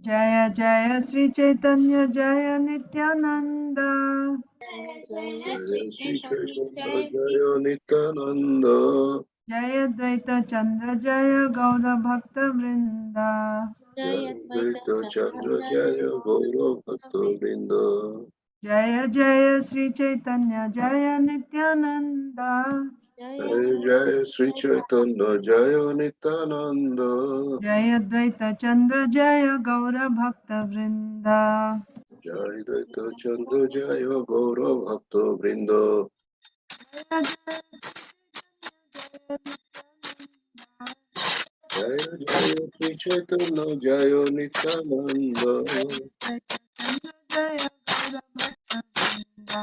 Jaya Jaya Sri Caitanya Jaya Nityananda. Jaya Sri Chaitanya Jaya Nityananda. Jaya Dvaita Chandra Jaya Gaura Bhakta Vrinda. Jaya Dvaita Chandra Jaya Gaura Bhakta Vrinda. Jaya Jaya Sri Chaitanya Jaya Nityananda. Jaya Jaya Sri Chaitanya Jaya Nityananda. Jaya Dvaita Chandra Jaya Gaura Bhakta Vrinda. Jaya Dvaita Chandra Jaya Gaura Bhakta Vrinda. Jaya Jaya Sri Chaitanya Jaya Nityananda. Jaya Gaura Bhakta Vrinda.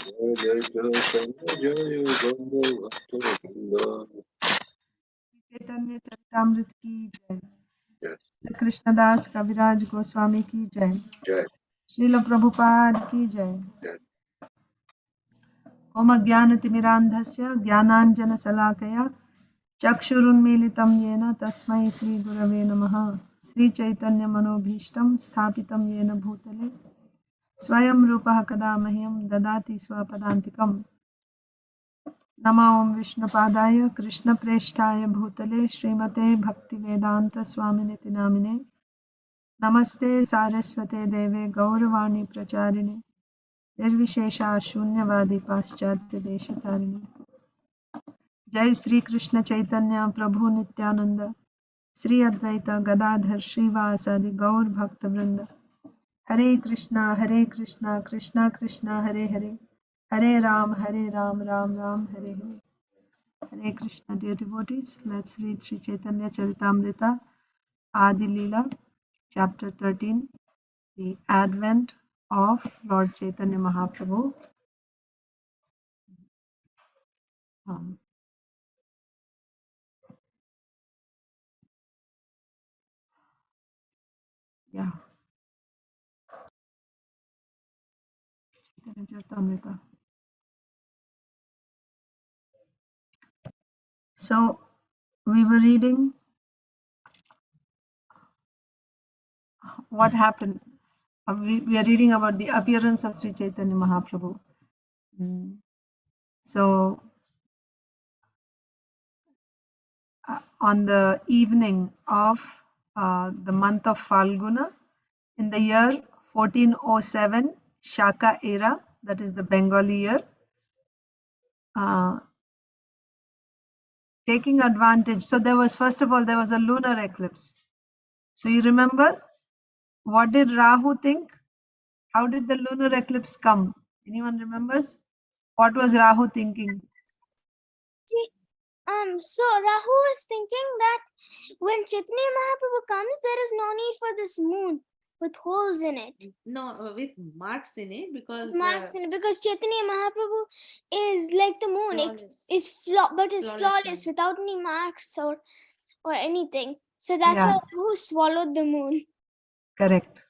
Jaya Jaya Chandra Jaya Gaura Bhakta Vrinda. Caitanya Caritamrita की जय। Yes. Krishnadas कविराज गोस्वामी की जय। Jai. Srila Prabhupada की जय। Jai. ओम ज्ञानतिमिरान्धस्य ज्ञानाञ्जनशलाकया चक्षुरुन्मीलितं येन तस्मै श्रीगुरवे नमः। श्रीचैतन्यमनोभीष्टं स्थापितं येन भूतले स्वयं रूपः कदा मह्यं ददाति स्वपदान्तिकम्। नमो ओं विष्णुपादाय कृष्णप्रेष्ठाय भूतले श्रीमते भक्तिवेदान्तस्वामिनिति नामिने। नमस्ते सारस्वते देवे गौरवाणी प्रचारिणे निर्विशेषा शून्यवादी पाश्चात्य देशतारिणे। जय श्री कृष्ण चैतन्य प्रभु नित्यानंद श्री अद्वैत गदाधर श्रीवासादि गौर भक्त वृंद। हरे कृष्णा कृष्णा कृष्णा हरे हरे, हरे Ram Ram Ram Hare Hare. Hare Krishna, dear devotees, let's read Sri Chaitanya Charitamrita, Adi Leela, chapter 13, the advent of Lord Chaitanya Mahaprabhu. Yeah, Chaitanya Charitamrita. So, we were reading what happened. We are reading about the appearance of Sri Chaitanya Mahaprabhu. So, on the evening of the month of Falguna, in the year 1407 Shaka era, that is the Bengali year, taking advantage. So there was, first of all, there was a lunar eclipse. So you remember, what did Rahu think? How did the lunar eclipse come? Anyone remembers? What was Rahu thinking? So Rahu was thinking that when Chaitanya Mahaprabhu comes, there is no need for this moon with holes in it. No, with marks in it, because because Chaitanya Mahaprabhu is like the moon. But it's flawless without any marks or anything. So that's why Rahu swallowed the moon. Correct.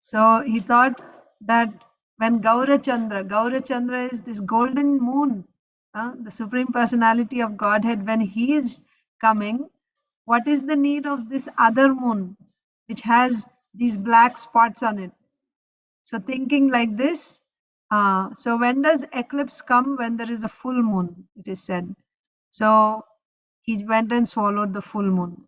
So he thought that when Gaurachandra is this golden moon, the Supreme Personality of Godhead, when he is coming, what is the need of this other moon, which has these black spots on it? So thinking like this, so when does eclipse come? When there is a full moon, it is said. So he went and swallowed the full moon.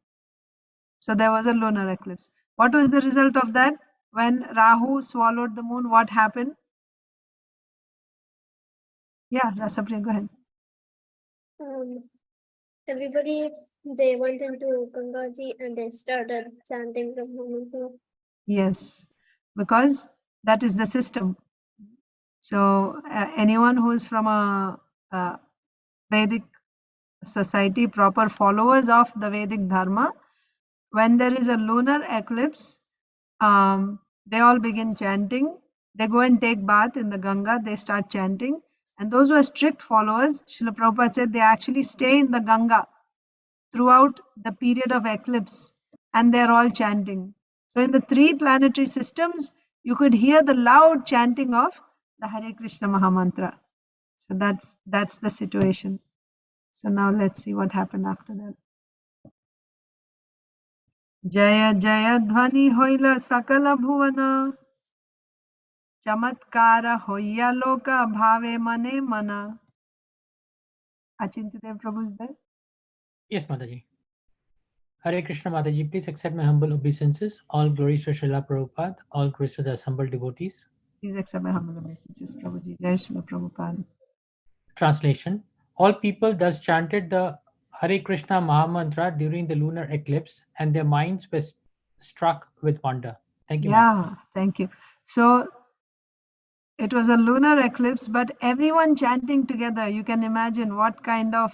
So there was a lunar eclipse. What was the result of that? When Rahu swallowed the moon, what happened? Yeah, Rasapriya, go ahead. Everybody, they went into Gangaji and they started chanting from Mantra. Yes, because that is the system. So anyone who is from a Vedic society, proper followers of the Vedic Dharma, when there is a lunar eclipse, they all begin chanting. They go and take bath in the Ganga, they start chanting. And those who are strict followers, Srila Prabhupada said, they actually stay in the Ganga throughout the period of eclipse, and they're all chanting. So in the three planetary systems, you could hear the loud chanting of the Hare Krishna Mahamantra. So that's the situation. So now let's see what happened after that. Jaya Jaya Dhvani Hoila Sakala Bhuvana. Chamatkara Hoya Loka Bhave Mane Mana. Achintadev Prabhu is there? Yes, Mataji. Hare Krishna Mataji, please accept my humble obeisances. All glories to Srila Prabhupada, all glories to the assembled devotees. Please accept my humble obeisances, Prabhuji. Jai Srila Prabhupada. Translation. All people thus chanted the Hare Krishna Mahamantra during the lunar eclipse, and their minds were struck with wonder. Thank you, Mataji. Thank you. So it was a lunar eclipse, but everyone chanting together. You can imagine what kind of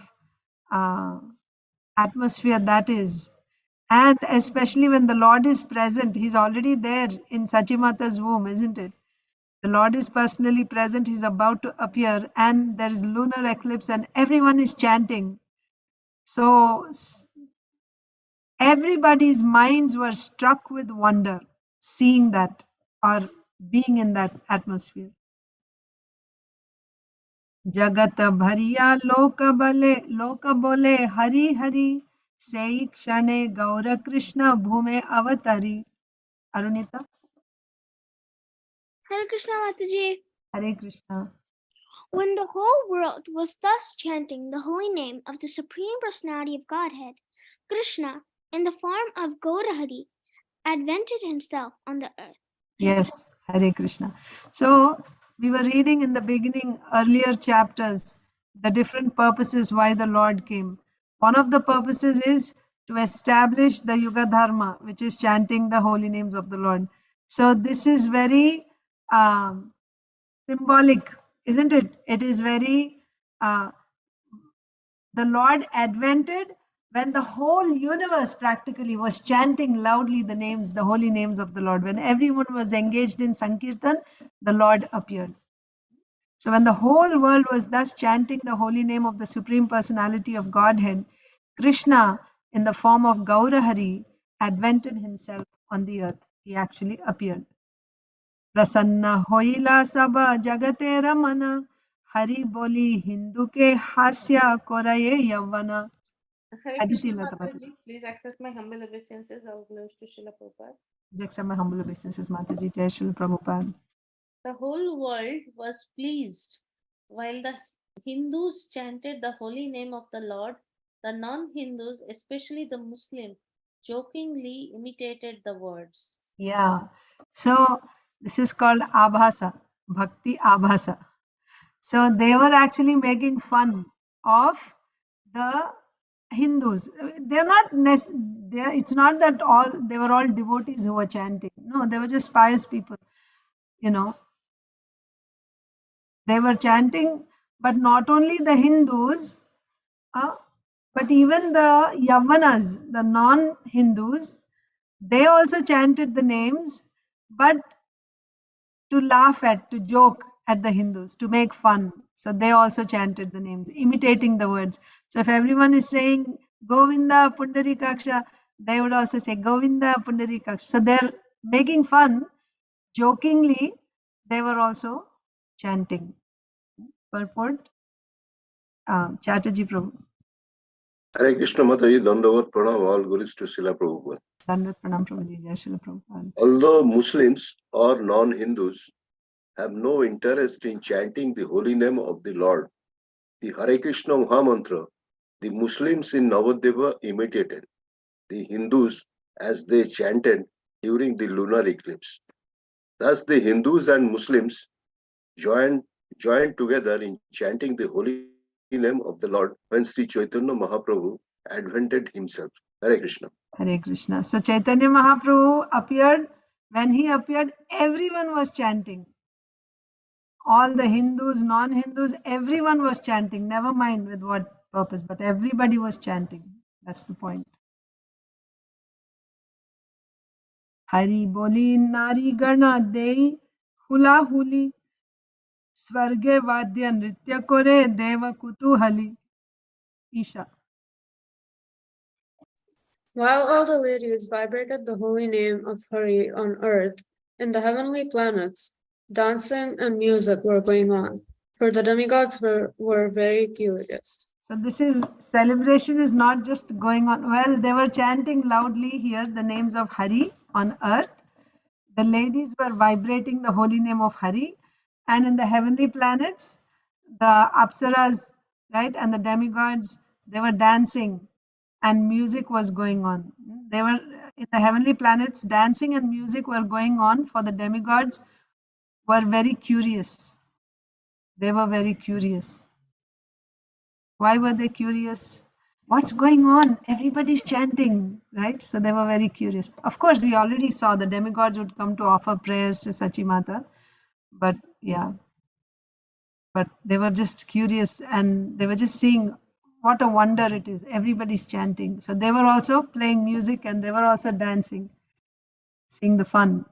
atmosphere that is. And especially when the Lord is present, He's already there in Sachimata's womb, isn't it? The Lord is personally present, He's about to appear, and there is lunar eclipse, and everyone is chanting. So everybody's minds were struck with wonder, seeing that or being in that atmosphere. Jagat bhariya loka bole hari hari, sei kshane gaura Krishna bhume avatari. Arunita? Hare Krishna Mataji. Hare Krishna. When the whole world was thus chanting the holy name of the Supreme Personality of Godhead, Krishna, in the form of Gaurahari, advented himself on the earth. Yes, Hare Krishna. So we were reading in the beginning, earlier chapters, the different purposes why the Lord came. One of the purposes is to establish the Yuga Dharma, which is chanting the holy names of the Lord. So this is very symbolic, isn't it? It is very, the Lord advented when the whole universe practically was chanting loudly the names, the holy names of the Lord. When everyone was engaged in Sankirtan, the Lord appeared. So when the whole world was thus chanting the holy name of the Supreme Personality of Godhead, Krishna, in the form of Gaurahari, advented himself on the earth. He actually appeared. Prasanna hoila saba jagate ramana, Hari boli Hindu ke hasya koraye yavana. Hare Aditi Krishna Lata Mataji, Mataji. please accept my humble obeisances. All glories to Srila Prabhupada. Please accept my humble obeisances, Mataji. Jai Srila Prabhupada. The whole world was pleased while the Hindus chanted the holy name of the Lord. The non-Hindus, especially the Muslim, jokingly imitated the words. Yeah. So this is called Abhasa, Bhakti Abhasa. So they were actually making fun of the Hindus. They're not it's not that all they were all devotees who were chanting. No, they were just pious people. You know, they were chanting, but not only the Hindus, but even the Yavanas, the non-Hindus, they also chanted the names, but to laugh at, to joke at the Hindus, to make fun. So they also chanted the names, imitating the words. So if everyone is saying Govinda Pundarikaksha, they would also say Govinda Pundarikaksha. So they're making fun, jokingly, they were also chanting. Purport, Chatterjee Prabhu. Hare Krishna Mataji, Dandavat Pranam, all glories to Srila Prabhupada. Dandavat Pranam Prabhuji, Jai Srila Prabhupada. Although Muslims or non-Hindus have no interest in chanting the holy name of the Lord, the Hare Krishna Mahamantra, the Muslims in Navadvipa imitated the Hindus as they chanted during the lunar eclipse. Thus, the Hindus and Muslims joined together in chanting the holy name of the Lord when Sri Chaitanya Mahaprabhu advented himself. Hare Krishna. Hare Krishna. So Chaitanya Mahaprabhu appeared. When he appeared, everyone was chanting. All the Hindus, non-Hindus, everyone was chanting. Never mind with what purpose, but everybody was chanting. That's the point. Hari boli nari gana dei hula huli swarge vadya nritya kore deva kutuhali. Isha. While all the ladies vibrated the holy name of Hari on earth, in the heavenly planets, dancing and music were going on, for the demigods were very curious. So this is celebration is not just going on. Well, they were chanting loudly here the names of Hari on earth. The ladies were vibrating the holy name of Hari, and in the heavenly planets, the apsaras, right, and the demigods, they were dancing, and music was going on. They were in the heavenly planets, dancing and music were going on. For the demigods, were very curious. They were very curious. Why were they curious? What's going on? Everybody's chanting, right? So they were very curious. Of course, we already saw the demigods would come to offer prayers to Sachimata, but yeah, but they were just curious and they were just seeing what a wonder it is. Everybody's chanting. So they were also playing music and they were also dancing, seeing the fun.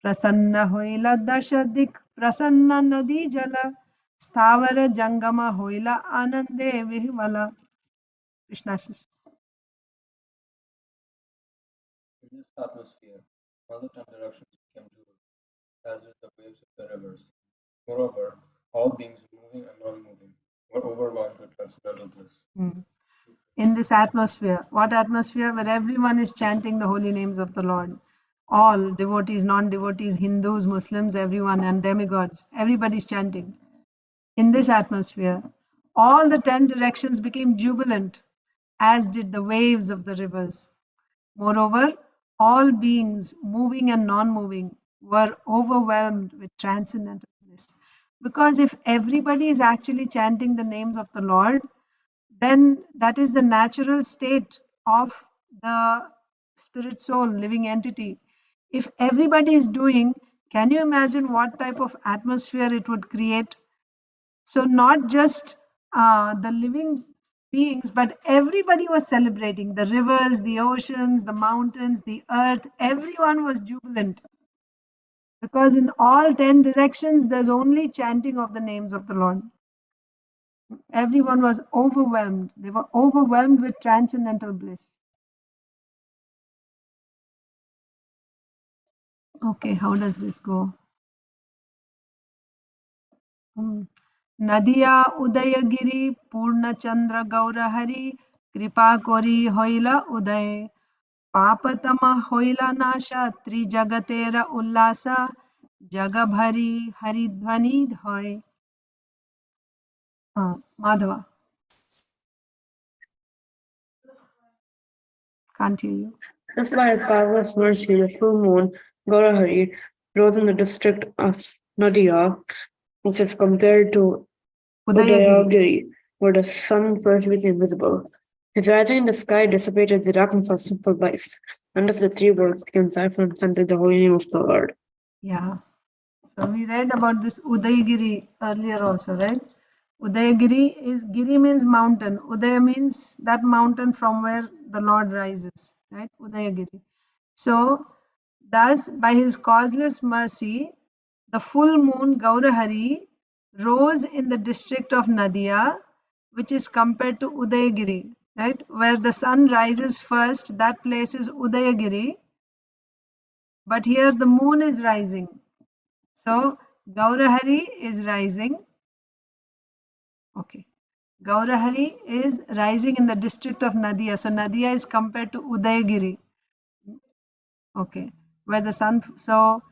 Prasanna hoila dashadik, prasanna nadi jala, sthavara jangama hoila anande vihvala. Krishna. In this atmosphere, all the 10 directions became jubilant, as did the waves of the rivers. Moreover, all beings moving and non-moving were overwhelmed with transcendental bliss. In this atmosphere, what atmosphere? Where everyone is chanting the holy names of the Lord. All devotees, non-devotees, Hindus, Muslims, everyone, and demigods, everybody's chanting. In this atmosphere, all the 10 directions became jubilant, as did the waves of the rivers. Moreover, all beings, moving and non-moving, were overwhelmed with transcendental bliss. Because if everybody is actually chanting the names of the Lord, then that is the natural state of the spirit soul, living entity. If everybody is doing, can you imagine what type of atmosphere it would create? So, not just the living beings, but everybody was celebrating. The rivers, the oceans, the mountains, the earth, everyone was jubilant. Because in all 10 directions, there's only chanting of the names of the Lord. Everyone was overwhelmed. They were overwhelmed with transcendental bliss. Okay, how does this go? Nadia Udayagiri Purna Chandra Gaurahari Kripa Kori Hoila Uday Papatama Hoila Nasha Trijagatera Ullasa Jagabhari Haridhvani Hoy. Madhava. Can't hear you. Just by his marvelous mercy, the full moon, Gaurahari, rose in the district of Nadia, which is compared to Udayagiri, where the sun first became visible. His rising in the sky dissipated the darkness of simple life, and thus the three worlds became joyful and chanted the holy name of the Lord. Yeah. So we read about this Udayagiri earlier also, right? Udayagiri is, Giri means mountain. Udaya means that mountain from where the Lord rises, right? Udayagiri. So, thus, by his causeless mercy, the full moon Gaurahari rose in the district of Nadia, which is compared to Udayagiri, right? Where the sun rises first, that place is Udayagiri. But here the moon is rising. So, Gaurahari is rising. Okay. Gaurahari is rising in the district of Nadia. So, Nadia is compared to Udayagiri. Okay. Where the sun, so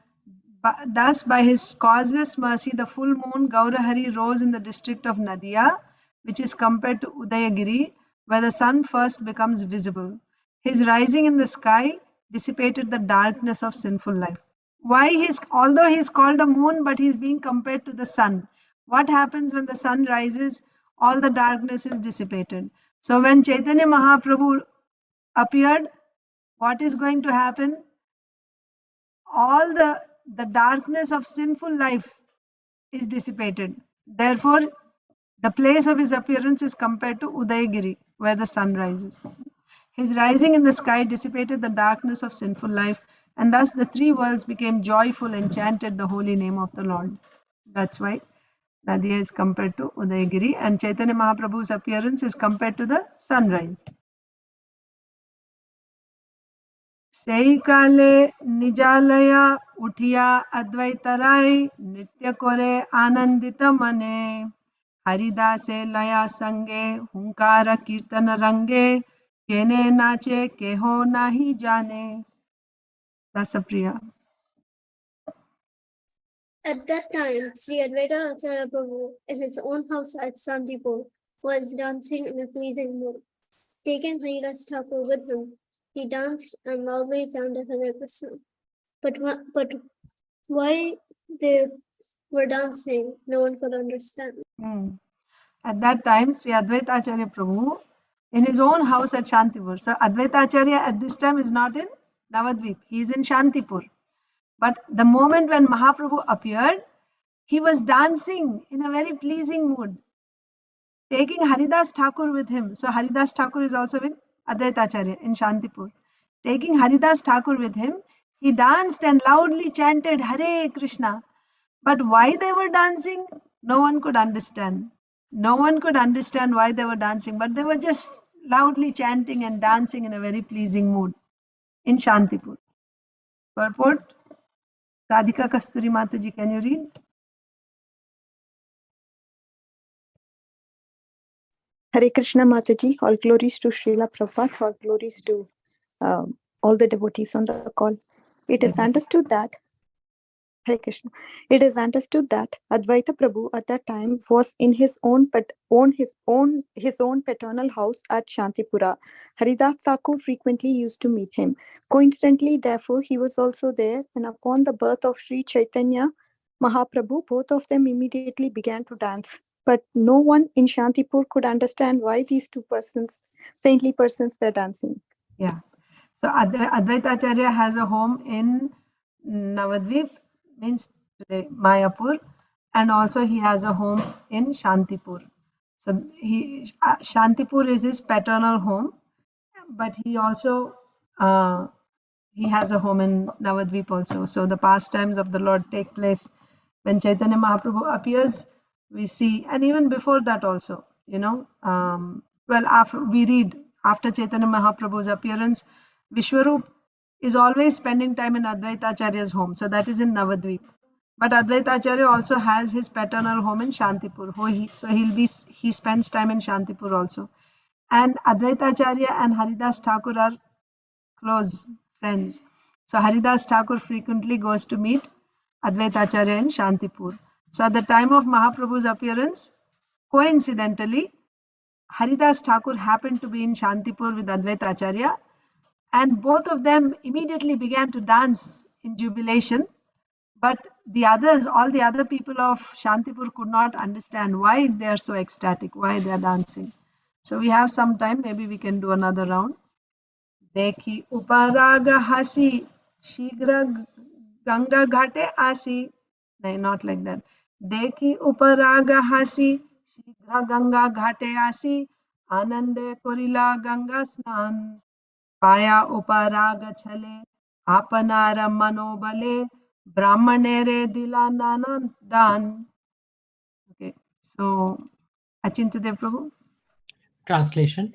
thus by his causeless mercy, the full moon Gaurahari rose in the district of Nadia, which is compared to Udayagiri, where the sun first becomes visible. His rising in the sky dissipated the darkness of sinful life. Why although he's called a moon, but he's being compared to the sun. What happens when the sun rises? All the darkness is dissipated. So when Chaitanya Mahaprabhu appeared, what is going to happen? All the darkness of sinful life is dissipated. Therefore, the place of his appearance is compared to Udayagiri, where the sun rises. His rising in the sky dissipated the darkness of sinful life, and thus the three worlds became joyful and chanted the holy name of the Lord. That's why Nadia is compared to Udayagiri, and Chaitanya Mahaprabhu's appearance is compared to the sunrise. Sei kale nijalaya uthiya advaitarai nitya kore anandita mane हरिदासे लया संगे हुंकार कीर्तन रंगे केने नाचे केहो नाही जाने. Rasapriya. At that time, Sri Advaita Acharya Prabhu, in his own house at Santipur, was dancing in a pleasing mood. Taking Haridas Thakur with him, he danced and loudly chanted Hare Krishna. But why they were dancing, no one could understand. At that time, Sri Advaita Acharya Prabhu, in his own house at Shantipur. So Advaita Acharya at this time is not in Navadvip, he is in Shantipur. But the moment when Mahaprabhu appeared, he was dancing in a very pleasing mood, taking Haridas Thakur with him. So Haridas Thakur is also with Advaita Acharya in Shantipur. Taking Haridas Thakur with him, he danced and loudly chanted Hare Krishna. But why they were dancing, no one could understand. No one could understand why they were dancing, but they were just loudly chanting and dancing in a very pleasing mood in Shantipur. Purport, Radhika Kasturi Mataji, can you read? Hare Krishna Mataji, all glories to Srila Prabhupada, all glories to all the devotees on the call. It is understood that Hare Krishna. It is understood that Advaita Prabhu at that time was in his own paternal house at Shantipura. Haridas Thakur frequently used to meet him. Coincidentally, therefore, he was also there, and upon the birth of Sri Chaitanya Mahaprabhu, both of them immediately began to dance. But no one in Shantipur could understand why these two persons, saintly persons, were dancing. Yeah. So Advaita Acharya has a home in Navadvip, means today Mayapur, and also he has a home in Shantipur. So Shantipur is his paternal home, but he also he has a home in Navadvip also. So the pastimes of the Lord take place when Chaitanya Mahaprabhu appears. We see, and even before that also, after we read after Chaitanya Mahaprabhu's appearance, Vishwarup is always spending time in Advaita Acharya's home. So that is in Navadvip. But Advaita Acharya also has his paternal home in Shantipur. He spends time in Shantipur also. And Advaita Acharya and Haridas Thakur are close friends. So Haridas Thakur frequently goes to meet Advaita Acharya in Shantipur. So at the time of Mahaprabhu's appearance, coincidentally, Haridas Thakur happened to be in Shantipur with Advaita Acharya, and both of them immediately began to dance in jubilation. But all the other people of Shantipur could not understand why they are so ecstatic, why they are dancing. So we have some time, maybe we can do another round. Dekhi uparaga hasi, shigra ganga ghate asi. No, not like that. Dekhi uparaga hasi, shigra ganga ghate asi. Anande korila ganga snan. Paya uparaga chale, apanara manobale. Brahmanere dila nanan dan. Okay, so Achintadev Prabhu. Translation.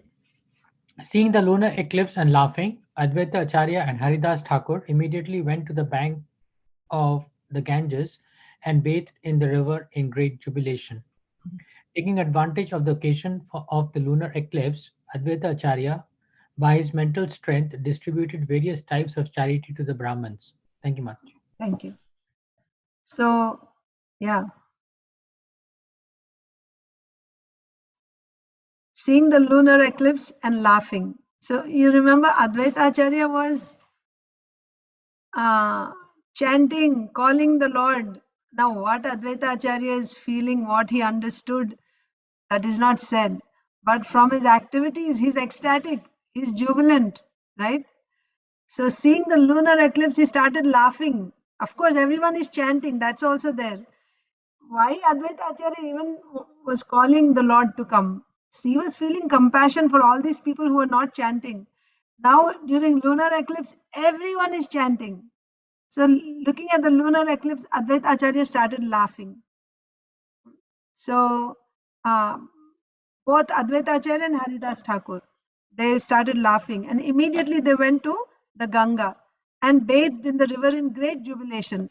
Seeing the lunar eclipse and laughing, Advaita Acharya and Haridas Thakur immediately went to the bank of the Ganges and bathed in the river in great jubilation. Taking advantage of the occasion of the lunar eclipse, Advaita Acharya, by his mental strength, distributed various types of charity to the Brahmins. Thank you, Mataji. Thank you. So, yeah. Seeing the lunar eclipse and laughing. So you remember Advaita Acharya was chanting, calling the Lord. Now what Advaita Acharya is feeling, what he understood, that is not said. But from his activities, he's ecstatic, he's jubilant, right? So seeing the lunar eclipse, he started laughing. Of course, everyone is chanting, that's also there. Why Advaita Acharya even was calling the Lord to come? He was feeling compassion for all these people who are not chanting. Now, during lunar eclipse, everyone is chanting. So, looking at the lunar eclipse, Advaita Acharya started laughing. So, both Advaita Acharya and Haridas Thakur, they started laughing, and immediately they went to the Ganga and bathed in the river in great jubilation.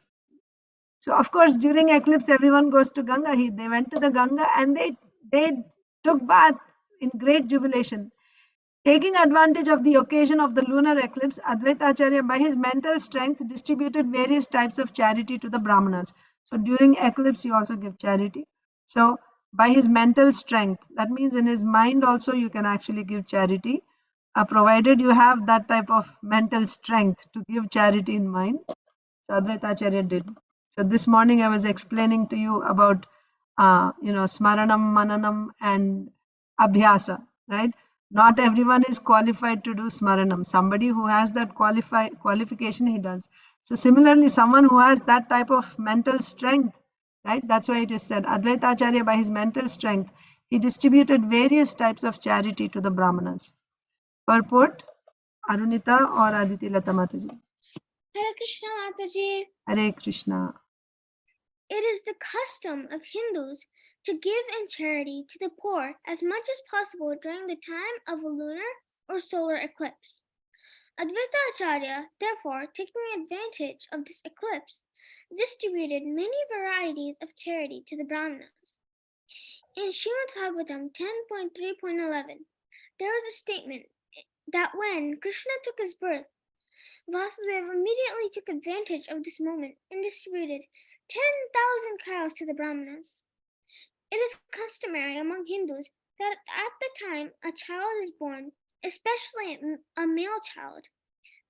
So, of course, during eclipse, everyone goes to Ganga. They went to the Ganga and they they took bath in great jubilation. Taking advantage of the occasion of the lunar eclipse, Advaita Acharya, by his mental strength, distributed various types of charity to the Brahmanas. So during eclipse, you also give charity. So by his mental strength, that means in his mind also you can actually give charity, provided you have that type of mental strength to give charity in mind. So Advaita Acharya did. So this morning I was explaining to you about, Smaranam, Mananam, and Abhyasa, right? Not everyone is qualified to do Smaranam. Somebody who has that qualification, he does. So similarly, someone who has that type of mental strength, right? That's why it is said, Advaita Acharya, by his mental strength, he distributed various types of charity to the Brahmanas. Purport, Arunita or Aditi Lata Mataji. Hare Krishna Mataji. Hare Krishna. It is the custom of Hindus to give in charity to the poor as much as possible during the time of a lunar or solar eclipse. Advaita Acharya, therefore, taking advantage of this eclipse, distributed many varieties of charity to the Brahmanas. In Srimad Bhagavatam 10.3.11, there is a statement that when Krishna took his birth, Vasudeva immediately took advantage of this moment and distributed 10,000 cows to the Brahmanas. It is customary among Hindus that at the time a child is born, especially a male child,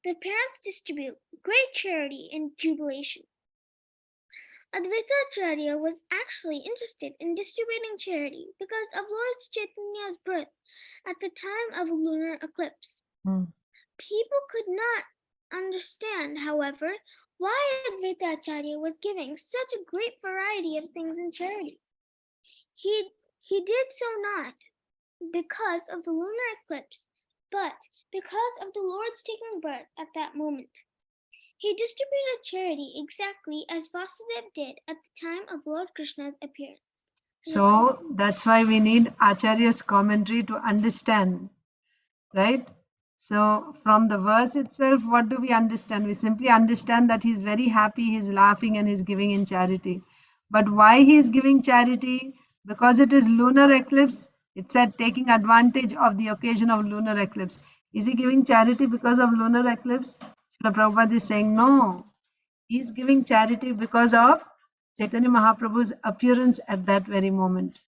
the parents distribute great charity and jubilation. Advaita Acharya was actually interested in distributing charity because of Lord Chaitanya's birth at the time of a lunar eclipse. People could not understand, however, why Advaita Acharya was giving such a great variety of things in charity. He did so not because of the lunar eclipse, but because of the Lord's taking birth at that moment. He distributed charity exactly as Vasudeva did at the time of Lord Krishna's appearance. So that's why we need Acharya's commentary to understand, right? So from the verse itself, what do we understand? We simply understand that he's very happy, he's laughing, and he's giving in charity. But why he's giving charity? Because it is lunar eclipse. It said taking advantage of the occasion of lunar eclipse. Is he giving charity because of lunar eclipse? Srila Prabhupada is saying no. He's giving charity because of Chaitanya Mahaprabhu's appearance at that very moment.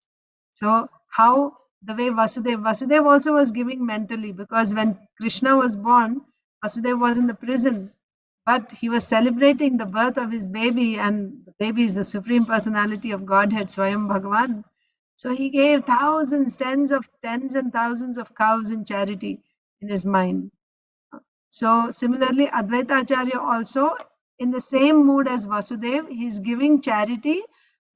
So how the way Vasudeva also was giving mentally, because when Krishna was born, Vasudeva was in the prison, but he was celebrating the birth of his baby, and the baby is the Supreme Personality of Godhead, Swayam Bhagavan. So he gave thousands, tens and thousands of cows in charity in his mind. So similarly, Advaita Acharya also, in the same mood as Vasudeva, he is giving charity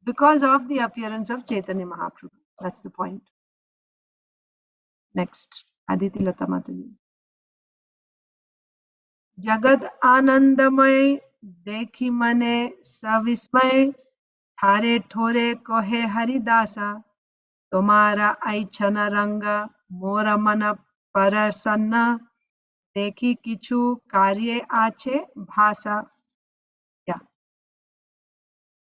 because of the appearance of Chaitanya Mahaprabhu. That's the point. Next, Aditi Lata Mataji. Jagat Anandamay Dekhi Mane Savismay Thare Thore Kohe Haridasa Tomara Aichana Ranga Mora Mana Parasanna Dekhi Kichu Karye Ache Bhasa. Yeah.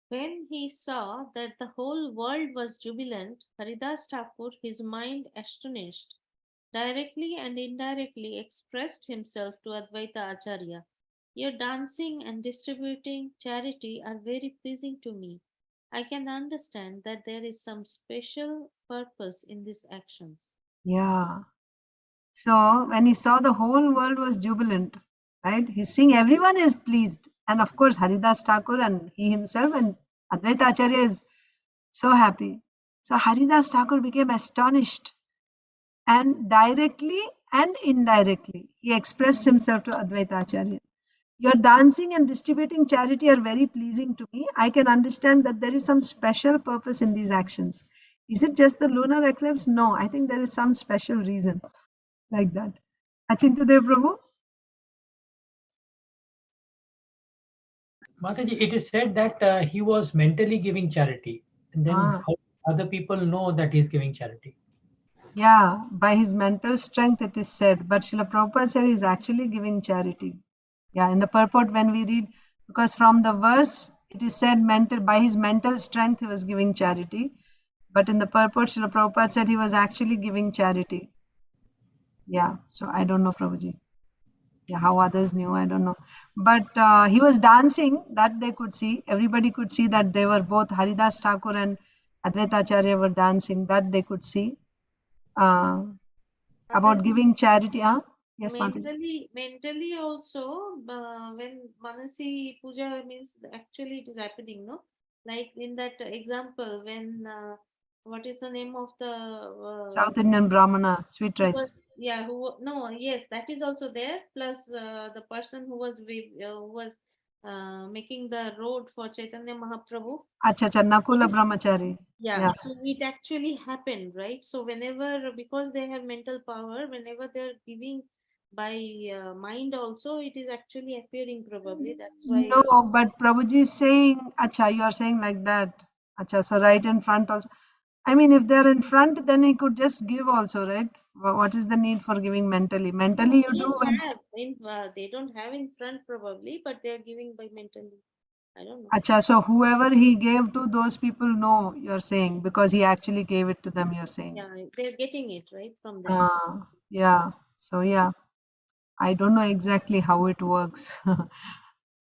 When he saw that the whole world was jubilant, Haridas Thakur, his mind astonished, directly and indirectly expressed himself to Advaita Acharya. Your dancing and distributing charity are very pleasing to me. I can understand that there is some special purpose in these actions. Yeah. So when he saw the whole world was jubilant, right? He's seeing everyone is pleased. And of course, Haridas Thakur and he himself and Advaita Acharya is so happy. So Haridas Thakur became astonished. And directly and indirectly, he expressed himself to Advaita Acharya. Your dancing and distributing charity are very pleasing to me. I can understand that there is some special purpose in these actions. Is it just the lunar eclipse? No, I think there is some special reason like that. Achintadev Prabhu? Mataji, it is said that he was mentally giving charity. And then how other people know that he is giving charity? Yeah, by his mental strength it is said. But Srila Prabhupada said he is actually giving charity. Yeah, in the purport when we read, because from the verse it is said by his mental strength he was giving charity. But in the purport, Srila Prabhupada said he was actually giving charity. Yeah, so I don't know, Prabhuji. Yeah, how others knew, I don't know. But he was dancing, that they could see. Everybody could see that they were both Haridas Thakur and Advaita Acharya were dancing, that they could see. About giving charity, huh? Yes, Mataji. Mentally also, when Manasi Puja means actually it is happening, no? Like in that example, when what is the name of the South Indian Brahmana, sweet rice. yes, that is also there. Plus the person who was making the road for Chaitanya Mahaprabhu. Acha, Nakula Brahmachari. Yeah, so it actually happened, right? So whenever, because they have mental power, whenever they're giving by mind also, it is actually appearing probably. That's why. No, but Prabhuji is saying, Acha, you are saying like that. Acha, so right in front also. I mean, if they're in front, then he could just give also, right? What is the need for giving mentally? Mentally, you do when. They don't have in front probably, but they are giving by mentally. I don't know. Acha, so whoever he gave to, those people know, you're saying, because he actually gave it to them, you're saying. Yeah, they're getting it, right, from them. Yeah, so yeah, I don't know exactly how it works.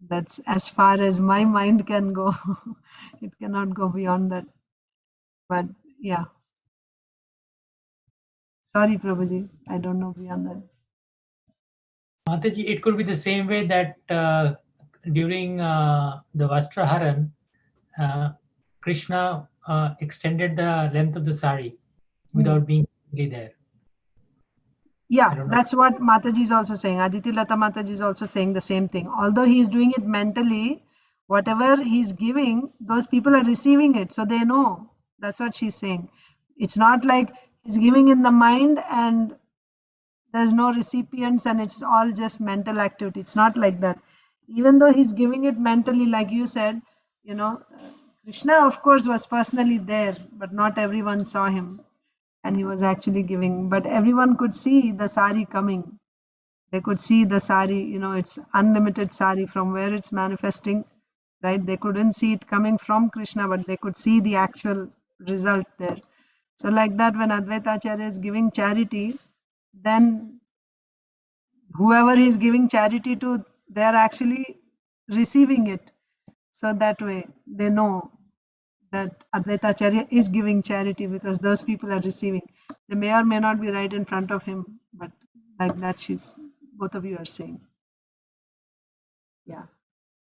That's as far as my mind can go. It cannot go beyond that. But yeah. Sorry, Prabhuji, I don't know beyond that. Mataji, it could be the same way that during the Vastraharan, Krishna extended the length of the sari without being physically there. Yeah, that's what Mataji is also saying. Aditi Lata Mataji is also saying the same thing. Although he is doing it mentally, whatever he's giving, those people are receiving it. So they know. That's what she's saying. It's not like he's giving in the mind and there's no recipients and it's all just mental activity. It's not like that. Even though he's giving it mentally, like you said, Krishna, of course, was personally there, but not everyone saw him. And he was actually giving, but everyone could see the sari coming. They could see the sari, it's unlimited sari from where it's manifesting, right? They couldn't see it coming from Krishna, but they could see the actual result there. So like that, when Advaita Acharya is giving charity, then whoever is giving charity to, they are actually receiving it. So that way they know that Advaita Acharya is giving charity because those people are receiving. They may or may not be right in front of him, but like that both of you are saying. Yeah.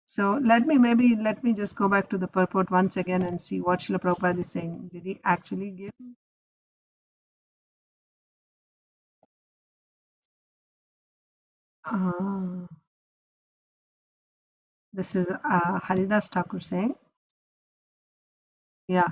So let me just go back to the purport once again and see what Srila Prabhupada is saying. Did he actually give? This is Haridas Thakur saying. Yeah.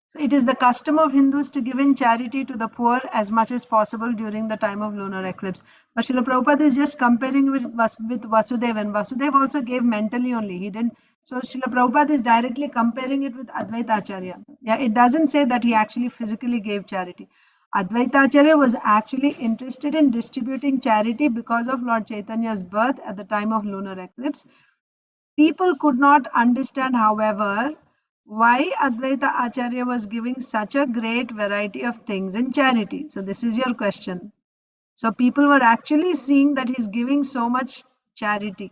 So it is the custom of Hindus to give in charity to the poor as much as possible during the time of lunar eclipse. But Srila Prabhupada is just comparing with Vasudeva, and Vasudeva also gave mentally only. He didn't. So Srila Prabhupada is directly comparing it with Advaita Acharya. Yeah, it doesn't say that he actually physically gave charity. Advaita Acharya was actually interested in distributing charity because of Lord Chaitanya's birth at the time of lunar eclipse. People could not understand, however, why Advaita Acharya was giving such a great variety of things in charity. So this is your question. So people were actually seeing that he's giving so much charity.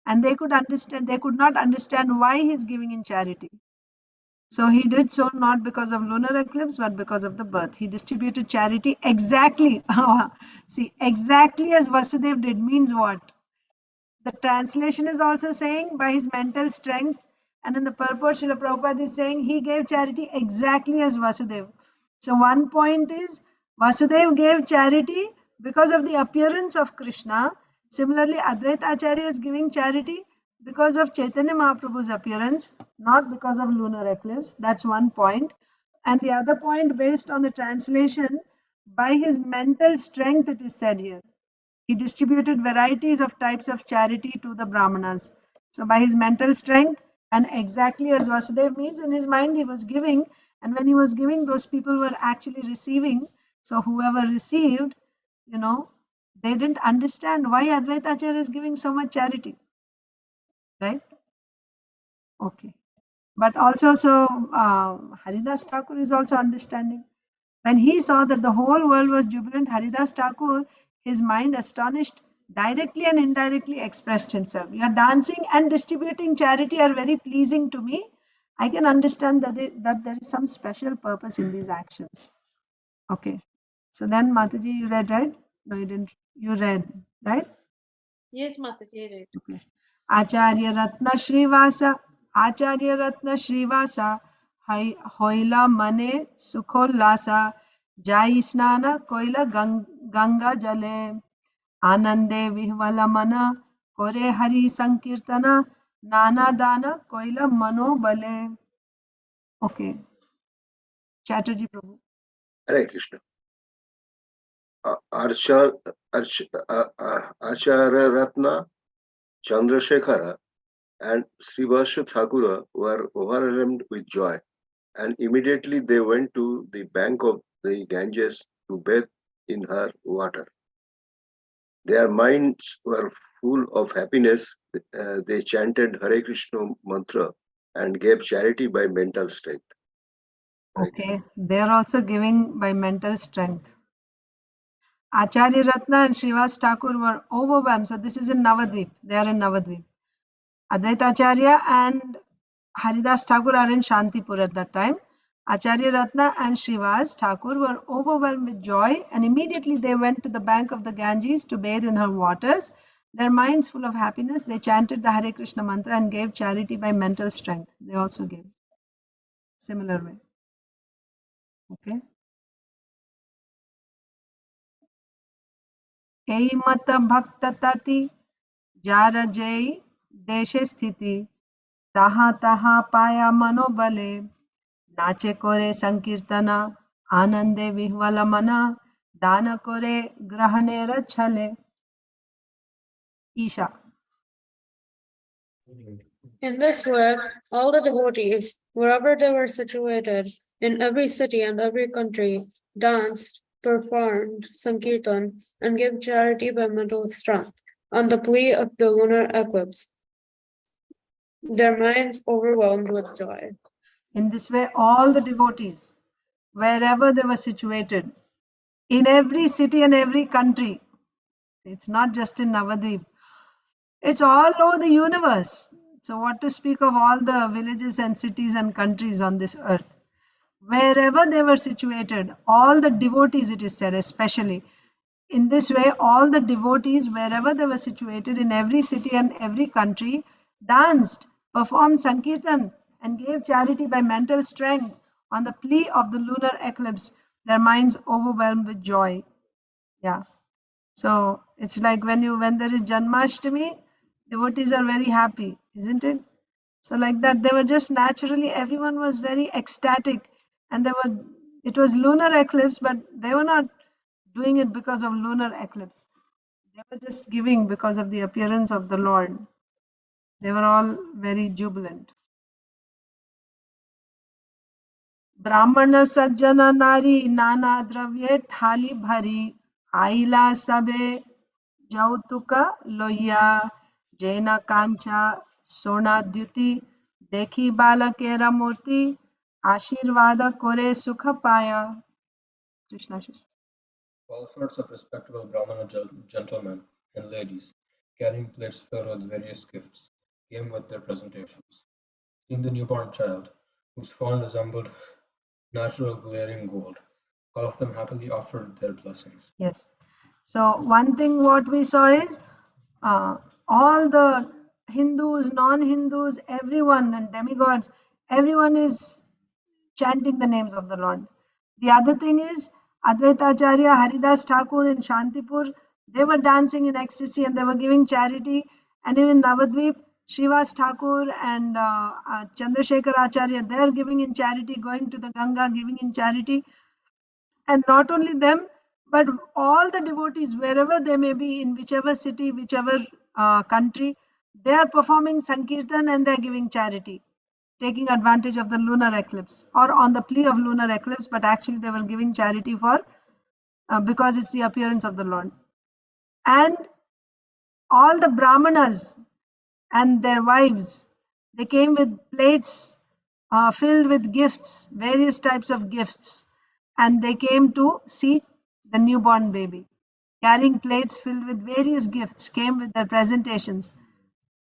And they could not understand why he's giving in charity. So he did so not because of lunar eclipse, but because of the birth. He distributed charity exactly. See, exactly as Vasudev did means what? The translation is also saying by his mental strength, and in the purport, Srila Prabhupada is saying he gave charity exactly as Vasudev. So one point is Vasudev gave charity because of the appearance of Krishna. Similarly, Advaita Acharya is giving charity because of Chaitanya Mahaprabhu's appearance, not because of lunar eclipse. That's one point. And the other point, based on the translation, by his mental strength, it is said here. He distributed varieties of types of charity to the Brahmanas. So by his mental strength, and exactly as Vasudev means, in his mind he was giving, and when he was giving, those people were actually receiving. So whoever received, they didn't understand why Advaita Acharya is giving so much charity. Right? Okay. But also, so Haridas Thakur is also understanding. When he saw that the whole world was jubilant, Haridas Thakur, his mind astonished, directly and indirectly expressed himself. Your dancing and distributing charity are very pleasing to me. I can understand that there is some special purpose in these actions. Okay. So then, Mataji, you read, right? No, you didn't. You read, right? Yes, Mataji, right. Okay. Acharya Ratna Shrivasa, Acharya Ratna Shrivasa, Hoila Mane Sukhollasa, Jai Snana Koila Ganga Jale, Anande Vihvala Mana, Kore Hari Sankirtana, Nana Dana Koila Mano Bale. Okay. Chatterjee Prabhu. Hare Krishna. Archa, Acharya Ratna, Chandrasekhara, and Srivasa Thakura were overwhelmed with joy, and immediately they went to the bank of the Ganges to bathe in her water. Their minds were full of happiness. They chanted Hare Krishna mantra and gave charity by mental strength. Okay. They are also giving by mental strength. Acharya Ratna and Srivas Thakur were overwhelmed. So this is in Navadvip. They are in Navadvip. Advaita Acharya and Haridas Thakur are in Shantipur at that time. Acharya Ratna and Srivas Thakur were overwhelmed with joy, and immediately they went to the bank of the Ganges to bathe in her waters. Their minds full of happiness, they chanted the Hare Krishna mantra and gave charity by mental strength. They also gave. Similar way. Okay. Eimat Bhakta Tati Jara Jai Deshe Sthiti Taha Taha Paya Manobale नाचे कोरे संकीर्तना आनंदे विह्वल मना दान कोरे ग्रहणेर छले Isha. In this way, all the devotees, wherever they were situated, in every city and every country, danced, performed Sankirtan, and gave charity by mental strength on the plea of the lunar eclipse, their minds overwhelmed with joy. In this way, all the devotees, wherever they were situated, in every city and every country, it's not just in Navadvip, it's all over the universe. So, what to speak of all the villages and cities and countries on this earth? Wherever they were situated, all the devotees, it is said, especially in this way, all the devotees, wherever they were situated in every city and every country, danced, performed Sankirtan, and gave charity by mental strength on the plea of the lunar eclipse, their minds overwhelmed with joy. Yeah. So it's like when there is Janmashtami, devotees are very happy, isn't it? So like that, they were just naturally, everyone was very ecstatic, and it was lunar eclipse, but they were not doing it because of lunar eclipse. They were just giving because of the appearance of the Lord. They were all very jubilant. Brahmana Sajjana Nari Nana Dravye Thali Bhari Aila Sabe Jautuka Loya Jaina Kancha Sona Dyuti Dekhi Balakera Murti Ashirvada Kore Sukha Paya. Krishna. All sorts of respectable Brahmana gentlemen and ladies, carrying plates filled with various gifts, came with their presentations. Seeing the newborn child, whose form resembled natural glaring gold, all of them happily offered their blessings. Yes. So one thing what we saw is all the Hindus, non-Hindus, everyone and demigods, everyone is chanting the names of the Lord. The other thing is Advaita Acharya, Haridas Thakur in Shantipur, they were dancing in ecstasy and they were giving charity. And even Navadvip, Srivas Thakur and Chandrasekhar Acharya, they are giving in charity, going to the Ganga, giving in charity. And not only them, but all the devotees, wherever they may be, in whichever city, whichever country, they are performing Sankirtan and they are giving charity, taking advantage of the lunar eclipse or on the plea of lunar eclipse, but actually they were giving charity for because it's the appearance of the Lord. And all the Brahmanas and their wives, they came with plates filled with gifts, various types of gifts. And they came to see the newborn baby. Carrying plates filled with various gifts, came with their presentations.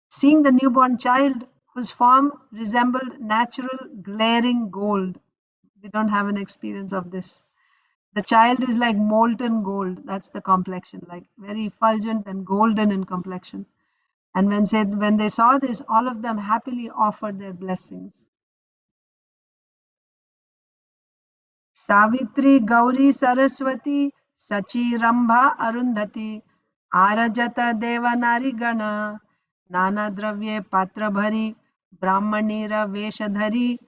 Seeing the newborn child, whose form resembled natural glaring gold. We don't have an experience of this. The child is like molten gold. That's the complexion, like very effulgent and golden in complexion. And when they saw this, all of them happily offered their blessings. Savitri Gauri Saraswati Sachi Rambha Arundhati Arajata Devanari Gana Nana Dravye Patra Bhari Brahmanira Veshadhari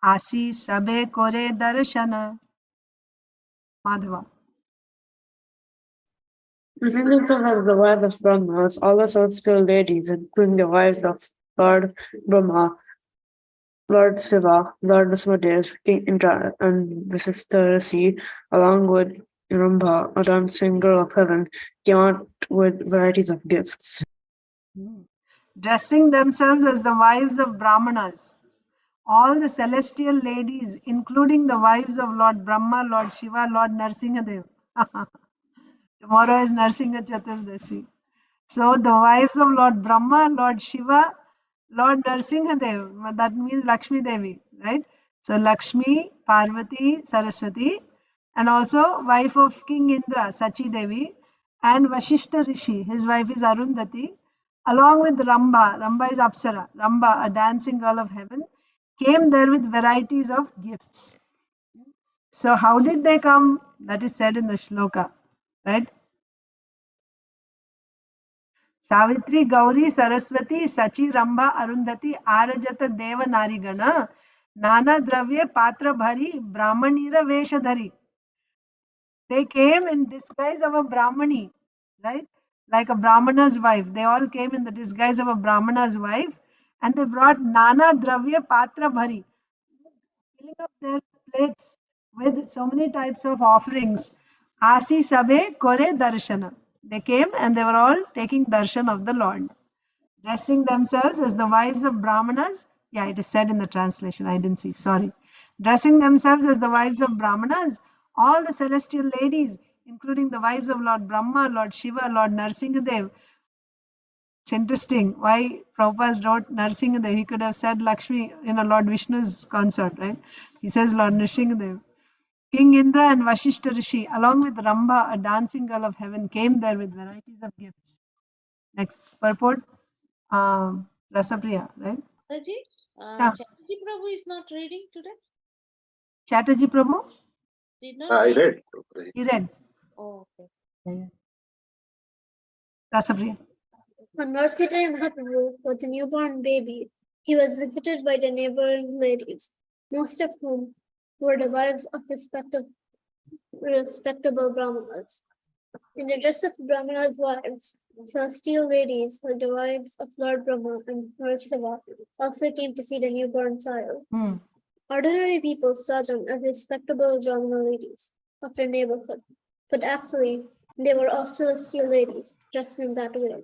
Asi Sabe Kore Darshana. Madhava. Presented as the wife of Brahmas, all the celestial ladies, including the wives of Lord Brahma, Lord Shiva, Lord Vishnudev, King Indra, and Vishistarasi, along with Rambha, a dancing girl of heaven, came out with varieties of gifts. Dressing themselves as the wives of Brahmanas, all the celestial ladies, including the wives of Lord Brahma, Lord Shiva, Lord Narsingadev. Tomorrow is Narsinga Chaturdasi. So the wives of Lord Brahma, Lord Shiva, Lord Narsingadev, that means Lakshmi Devi, right? So Lakshmi, Parvati, Saraswati, and also wife of King Indra, Sachi Devi, and Vashishta Rishi, his wife is Arundhati, along with Rambha. Rambha is Apsara. Rambha, a dancing girl of heaven, came there with varieties of gifts. So how did they come? That is said in the shloka, right? Savitri Gauri Saraswati Sachi Rambha Arundhati Arajata Deva Narigana Nana Dravya Patra Bhari Brahmanira Veshadhari. They came in disguise of a Brahmani, right? Like a Brahmana's wife. They all came in the disguise of a Brahmana's wife, and they brought Nana Dravya Patra Bhari, filling up their plates with so many types of offerings. Asi Sabe Kore Darshana. They came and they were all taking darshan of the Lord, dressing themselves as the wives of Brahmanas. Yeah, it is said in the translation. I didn't see. Sorry. Dressing themselves as the wives of Brahmanas, all the celestial ladies, including the wives of Lord Brahma, Lord Shiva, Lord Narsingadev. It's interesting why Prabhupada wrote Narsingadev. He could have said Lakshmi in a Lord Vishnu's consort, right? He says Lord Narsingadev. King Indra and Vashishta Rishi, along with Rambha, a dancing girl of heaven, came there with varieties of gifts. Next, purport. Rasapriya, right? Mataji, Yeah. Chatterjee Prabhu is not reading today? Chatterjee Prabhu? Did not I read? read. He read. Oh, okay. Rasapriya. On Lord Chaitanya Mahaprabhu was a newborn baby. He was visited by the neighboring ladies, most of whom were the wives of respectable Brahmanas. In the dress of Brahmanas' wives, celestial ladies, like the wives of Lord Brahma and Lord Shiva, also came to see the newborn child. Ordinary people saw them as respectable Brahmana ladies of their neighborhood, but actually, they were all celestial ladies, dressed in that way.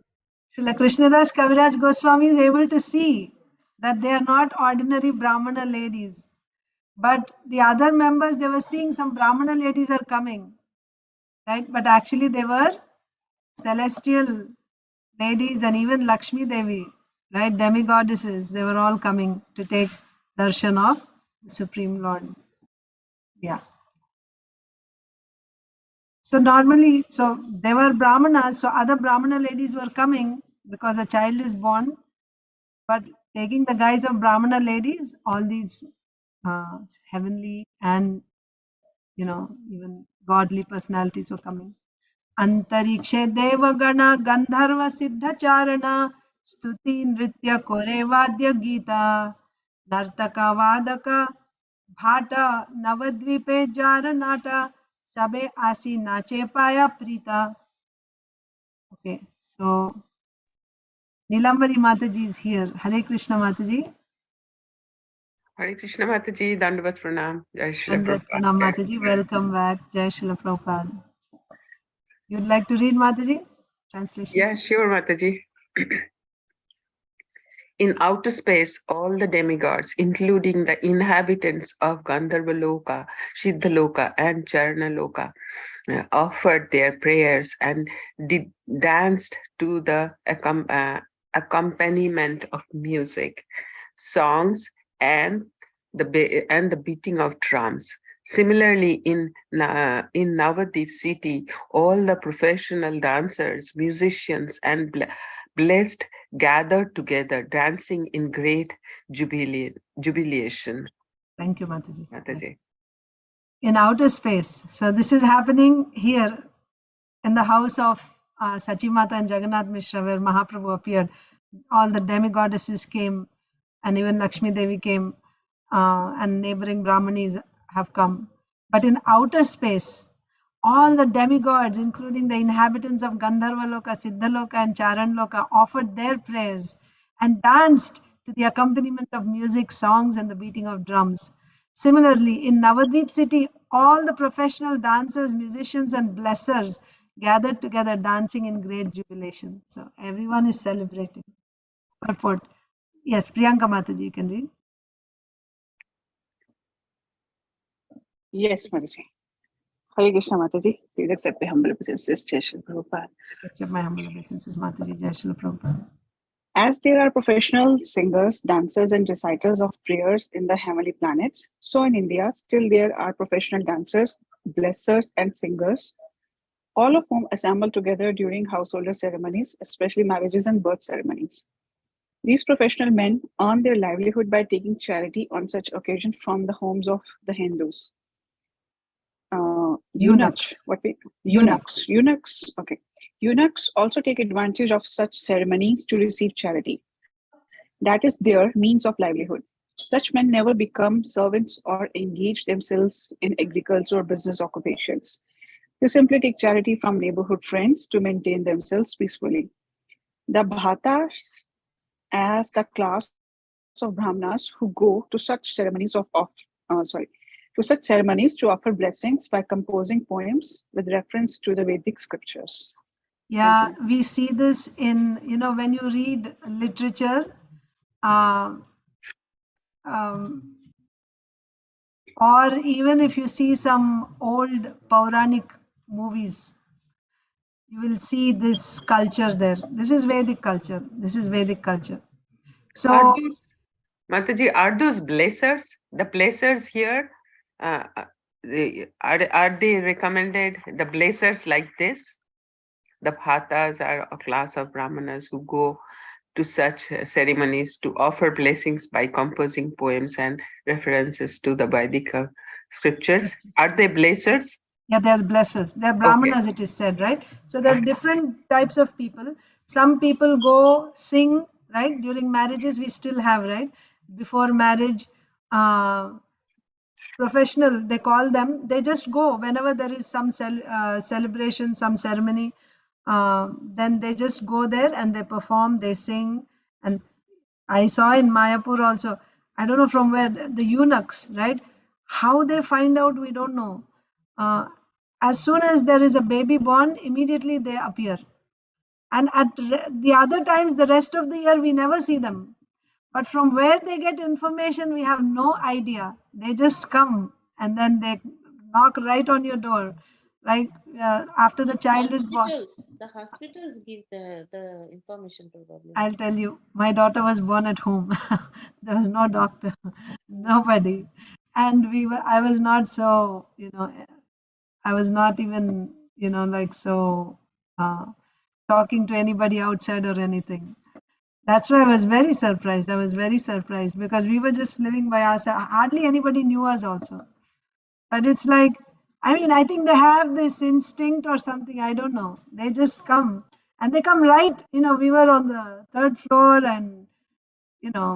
Srila Krishnadas Kaviraj Goswami is able to see that they are not ordinary Brahmana ladies. But the other members, they were seeing some Brahmana ladies are coming, right? But actually they were celestial ladies and even Lakshmi Devi, right? Demigoddesses, they were all coming to take darshan of the Supreme Lord. Yeah. So normally, so they were Brahmanas, so other Brahmana ladies were coming because a child is born, but taking the guise of Brahmana ladies, all these heavenly and, even godly personalities were coming. Antarikshe Devagana Gandharva Siddha Charana Stuti Nritya Kore Vadya Gita Nartaka Vadaka Bhata Navadvipe Jaranata Sabe Asi Nache Paya Prita. Okay, so Nilambari Mataji is here. Hare Krishna Mataji. Hare Krishna Mataji, Dandavat Pranam, Jai Srila Dandavat Prabhupada. Pranam Mataji. Welcome back. Jai Srila Prabhupada. You'd like to read Mataji? Translation. Yeah, sure Mataji. In outer space, all the demigods, including the inhabitants of Gandharvaloka, Siddhaloka, and Charnaloka, offered their prayers and danced to the accompaniment of music, songs, and the beating of drums. Similarly, in Navadip city, all the professional dancers, musicians, and blessed gathered together, dancing in great jubilation. Thank you, Mataji. Mataji. In outer space. So this is happening here in the house of Sachimata and Jagannath Mishra, where Mahaprabhu appeared. All the demigoddesses came, and even Lakshmi Devi came, and neighboring Brahmanis have come. But in outer space, all the demigods, including the inhabitants of Gandharvaloka, Siddhaloka, and Charanloka, offered their prayers and danced to the accompaniment of music, songs, and the beating of drums. Similarly, in Navadvip city, all the professional dancers, musicians, and blessers gathered together, dancing in great jubilation. So everyone is celebrating. Purport. Yes, Priyanka Mataji, you can read. Yes, Mataji. Hare Krishna, Mataji. Please accept my humble obeisances, Jai Shri Prabhupada. Accept my humble obeisances, Mataji. Jai Shri Prabhupada. As there are professional singers, dancers, and reciters of prayers in the heavenly planets, so in India, still there are professional dancers, blessers, and singers, all of whom assemble together during householder ceremonies, especially marriages and birth ceremonies. These professional men earn their livelihood by taking charity on such occasions from the homes of the Hindus. Eunuchs. Okay. Eunuchs also take advantage of such ceremonies to receive charity. That is their means of livelihood. Such men never become servants or engage themselves in agriculture or business occupations. They simply take charity from neighborhood friends to maintain themselves peacefully. The bhatas are the class of brahmanas who go to such ceremonies to offer blessings by composing poems with reference to the Vedic scriptures. Yeah, we see this in, when you read literature, or even if you see some old Puranic movies, you will see this culture there. This is Vedic culture. So, Mataji, are those blessers, the blessers here, are they recommended, the blessers like this? The bhatas are a class of brahmanas who go to such ceremonies to offer blessings by composing poems and references to the Vedic scriptures. Are they blessers? Yeah, they're blessers. They're brahmanas, okay. It is said, right? So there are different types of people. Some people go sing, right? During marriages, we still have, right? Before marriage, professional, they call them. They just go whenever there is some celebration, some ceremony. Then they just go there and they perform, they sing. And I saw in Mayapur also, I don't know from where, the eunuchs, right? How they find out, we don't know. As soon as there is a baby born, immediately they appear. And at the other times, the rest of the year, we never see them. But from where they get information, we have no idea. They just come and then they knock right on your door. Like after the child is born. The hospitals give the information probably. I'll tell you, my daughter was born at home. There was no doctor, nobody. And I was not so, I was not even, talking to anybody outside or anything. That's why I was very surprised. Because we were just living by ourselves. Hardly anybody knew us also. But it's like, I think they have this instinct or something. I don't know. They just come. And they come right, we were on the 3rd floor and,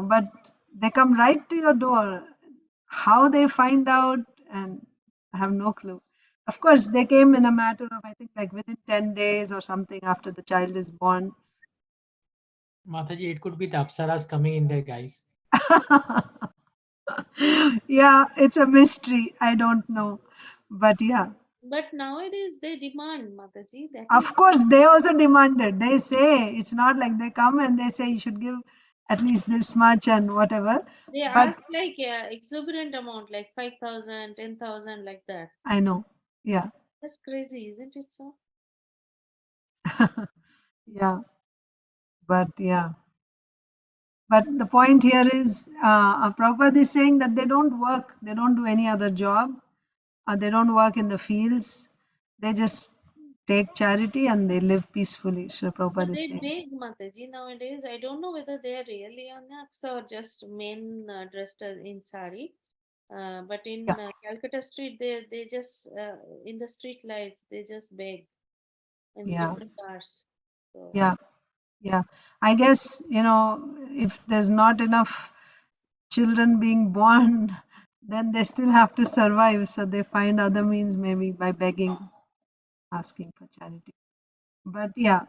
but they come right to your door. How they find out, and I have no clue. Of course, they came in a matter of, I think, like within 10 days or something after the child is born. Mataji, it could be the Apsaras coming in there, guys. Yeah, it's a mystery. I don't know. But yeah. But nowadays they demand, Mataji. Of course, they also demanded. They say, it's not like they come and they say you should give at least this much and whatever. They But ask like exorbitant amount, like 5,000, 10,000, like that. I know, yeah. That's crazy, isn't it? So Yeah, but yeah. But the point here is, Prabhupada is saying that they don't work, they don't do any other job, they don't work in the fields, they just take charity and they live peacefully. Sri but Prabhupada is they saying. beg Mataji nowadays. I don't know whether they are really on Naks or just men dressed in sari. But in Yeah, Calcutta street, they just in the street lights they just beg in yeah, different cars. So yeah, yeah. I guess, if there's not enough children being born, then they still have to survive. So they find other means, maybe by begging, asking for charity. But yeah,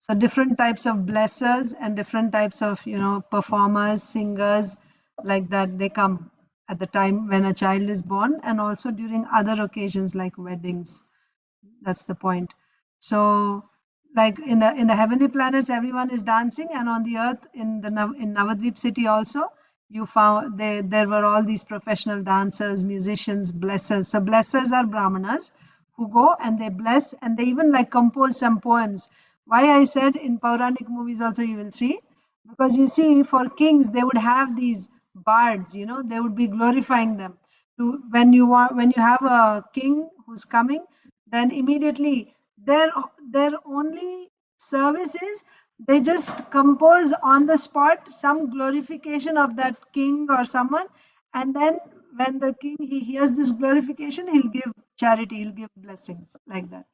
so different types of blessers and different types of, performers, singers, like that, they come at the time when a child is born and also during other occasions like weddings. That's the point. So, like in the heavenly planets, everyone is dancing, and on the earth, in Navadvip city also, you found there were all these professional dancers, musicians, blessers. So blessers are brahmanas who go and they bless, and they even like compose some poems. Why I said in Puranic movies also you will see, because you see for kings they would have these bards. They would be glorifying them. When you have a king who's coming, then immediately their only service is they just compose on the spot some glorification of that king or someone, and then when the king he hears this glorification, he'll give charity, he'll give blessings, like that.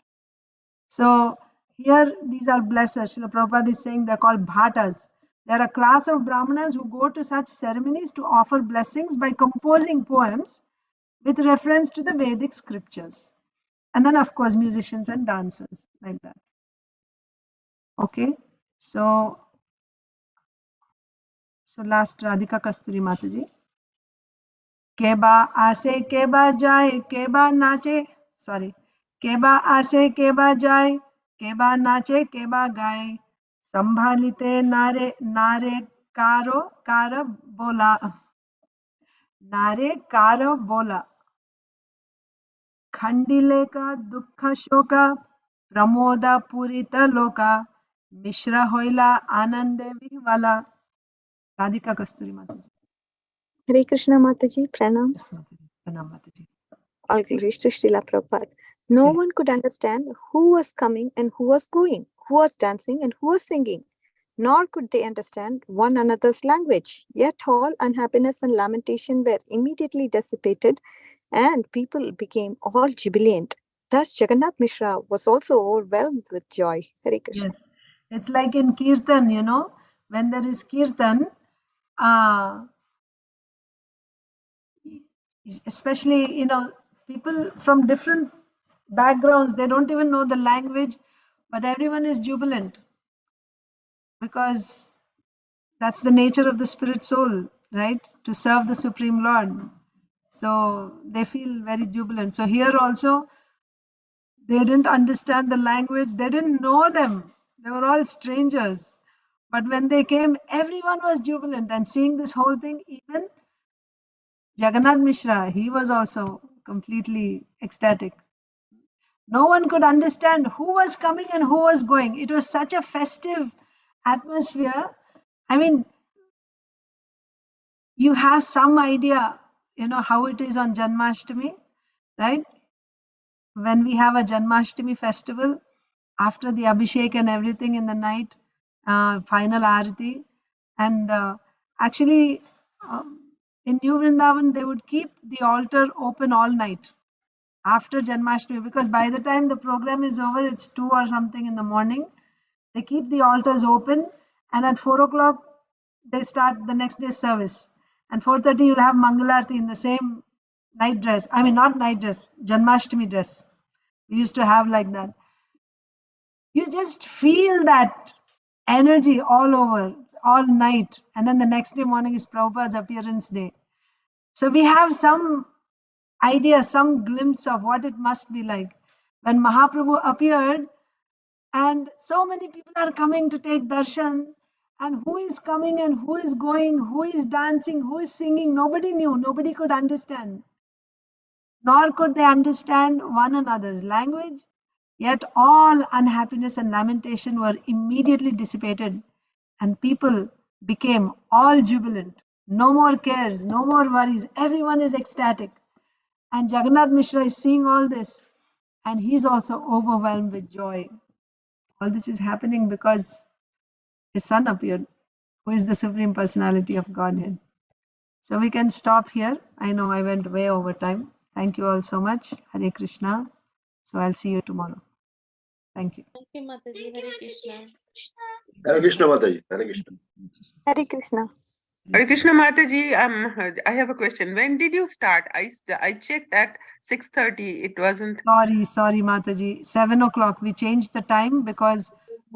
So here these are blessers. Srila Prabhupada is saying they're called bhattas. They're a class of brahmanas who go to such ceremonies to offer blessings by composing poems with reference to the Vedic scriptures. And then, of course, musicians and dancers, like that. Okay, so last Radhika Kasturi Mataji. Keba ase keba jai, keba nache. Sorry. Keba ase keba jai, keba nache, keba gaye. Sambhalite nare nare karo kara bola. Nare karo bola. खंडिले का दुःख शोक प्रमोद पूरित लोका मिश्र होइला आनंदे विह्वला. Radhika Kasturi Mataji. Hare Krishna Mataji, pranams. Yes, Mataji. Pranam Mataji. All glories to Srila Prabhupada. No Okay. one could understand who was coming and who was going, who was dancing and who was singing, nor could they understand one another's language. Yet all unhappiness and lamentation were immediately dissipated, and people became all jubilant. Thus, Jagannath Mishra was also overwhelmed with joy. Hare Krishna. Yes, it's like in Kirtan, when there is Kirtan, especially, people from different backgrounds, they don't even know the language, but everyone is jubilant because that's the nature of the spirit soul, right? To serve the Supreme Lord. So they feel very jubilant. So here also, they didn't understand the language, they didn't know them, they were all strangers. But when they came, everyone was jubilant. And seeing this whole thing, even Jagannath Mishra, he was also completely ecstatic. No one could understand who was coming and who was going. It was such a festive atmosphere. I mean, you have some idea, how it is on Janmashtami, right? When we have a Janmashtami festival, after the Abhishek and everything in the night, final Arati, and actually, in New Vrindavan, they would keep the altar open all night after Janmashtami, because by the time the program is over, it's 2 or something in the morning. They keep the altars open, and at 4 o'clock, they start the next day's service. And 4:30, you'll have Mangalarti in the same night dress. I mean, not night dress, Janmashtami dress. We used to have like that. You just feel that energy all over, all night. And then the next day morning is Prabhupada's appearance day. So we have some idea, some glimpse of what it must be like. When Mahaprabhu appeared, and so many people are coming to take darshan, And who is coming and who is going, who is dancing, who is singing, nobody knew, nobody could understand. Nor could they understand one another's language. Yet all unhappiness and lamentation were immediately dissipated, and people became all jubilant. No more cares, no more worries. Everyone is ecstatic. And Jagannath Mishra is seeing all this, and he's also overwhelmed with joy. All this is happening because his son appeared, who is the Supreme Personality of Godhead. So we can stop here. I know I went way over time. Thank you all so much. Hare Krishna. So I'll see you tomorrow. Thank you. Thank you, Mataji. Hare Krishna. Hare Krishna Mataji. Hare Krishna. Hare Krishna. Hare Krishna Mataji, I have a question. When did you start? I checked at 6:30. It wasn't. Sorry, Mataji. 7 o'clock. We changed the time because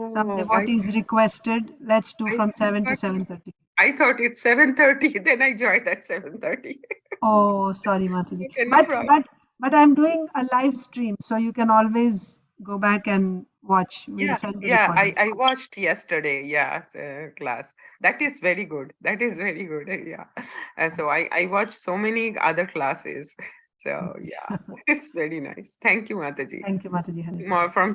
some Oh, devotees requested, let's do from 7 to 7:30. I thought it's 7:30. Then I joined at 7:30. Oh, sorry, Mataji. Okay, no problem. But I'm doing a live stream, so you can always go back and watch. We'll send the recording. I watched yesterday. Class. That is very good. That is very good. Yeah. So I watched so many other classes. So yeah, it's very nice. Thank you, Mataji. Thank you, Mataji. Hare Krishna. From